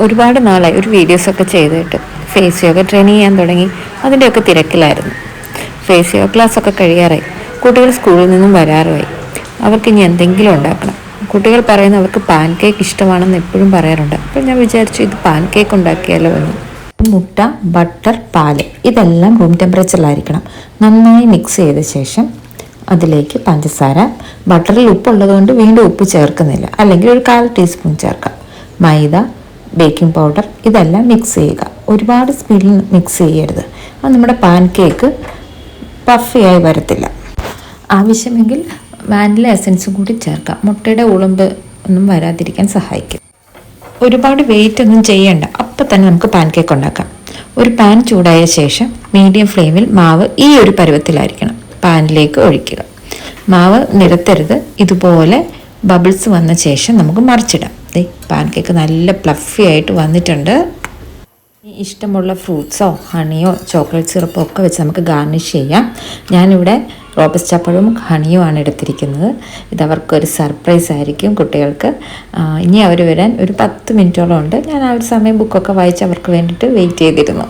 ഒരുപാട് നാളായി ഒരു വീഡിയോസൊക്കെ ചെയ്തിട്ട് ഫേസ് യോഗ ട്രെയിൻ ചെയ്യാൻ തുടങ്ങി. അതിൻ്റെയൊക്കെ തിരക്കിലായിരുന്നു. ഫേസ് യോഗ ക്ലാസ്സൊക്കെ കഴിയാറായി. കുട്ടികൾ സ്കൂളിൽ നിന്നും വരാറുമായി. അവർക്ക് ഇനി എന്തെങ്കിലും ഉണ്ടാക്കണം. കുട്ടികൾ പറയുന്ന അവർക്ക് പാൻ കേക്ക് ഇഷ്ടമാണെന്ന് എപ്പോഴും പറയാറുണ്ട്. അപ്പോൾ ഞാൻ വിചാരിച്ചു ഇത് പാൻ കേക്ക് ഉണ്ടാക്കിയാലോ എന്ന്. മുട്ട, ബട്ടർ, പാല് ഇതെല്ലാം റൂം ടെമ്പറേച്ചറിലായിരിക്കണം. നന്നായി മിക്സ് ചെയ്ത ശേഷം അതിലേക്ക് പഞ്ചസാര, ബട്ടറിൽ ഉപ്പുള്ളതുകൊണ്ട് വീണ്ടും ഉപ്പ് ചേർക്കുന്നില്ല, അല്ലെങ്കിൽ ഒരു 1/4 ടീസ്പൂൺ ചേർക്കാം. മൈദ, ബേക്കിംഗ് പൗഡർ ഇതെല്ലാം മിക്സ് ചെയ്യുക. ഒരുപാട് സ്പീഡിൽ മിക്സ് ചെയ്യരുത്. അത് നമ്മുടെ പാൻ കേക്ക് പഫിയായി വരത്തില്ല. ആവശ്യമെങ്കിൽ വാനില എസൻസും കൂടി ചേർക്കാം. മുട്ടയുടെ ഉളുമ്പ് ഒന്നും വരാതിരിക്കാൻ സഹായിക്കും. ഒരുപാട് വെയിറ്റ് ഒന്നും ചെയ്യണ്ട, അപ്പം തന്നെ നമുക്ക് പാൻ കേക്ക് ഉണ്ടാക്കാം. ഒരു പാൻ ചൂടായ ശേഷം മീഡിയം ഫ്ലെയിമിൽ മാവ് ഈ ഒരു പരുവത്തിലായിരിക്കണം. പാനിലേക്ക് ഒഴിക്കുക. മാവ് നിരത്തരുത്. ഇതുപോലെ ബബിൾസ് വന്ന ശേഷം നമുക്ക് മറിച്ചിടാം. പാൻ കേക്ക് നല്ല ഫ്ലഫി ആയിട്ട് വന്നിട്ടുണ്ട്. ഇഷ്ടമുള്ള ഫ്രൂട്ട്സോ ഹണിയോ ചോക്ലേറ്റ് സിറപ്പോ ഒക്കെ വെച്ച് നമുക്ക് ഗാർണിഷ് ചെയ്യാം. ഞാനിവിടെ റോബസ്റ്റ പഴവും ഹണിയും ആണ് എടുത്തിരിക്കുന്നത്. ഇതവർക്കൊരു സർപ്രൈസ് ആയിരിക്കും കുട്ടികൾക്ക്. ഇനി അവർ വരാൻ ഒരു 10 മിനിറ്റോളം ഉണ്ട്. ഞാൻ ആ ഒരു സമയം ബുക്കൊക്കെ വായിച്ച് അവർക്ക് വേണ്ടിയിട്ട് വെയിറ്റ് ചെയ്തിരുന്നു.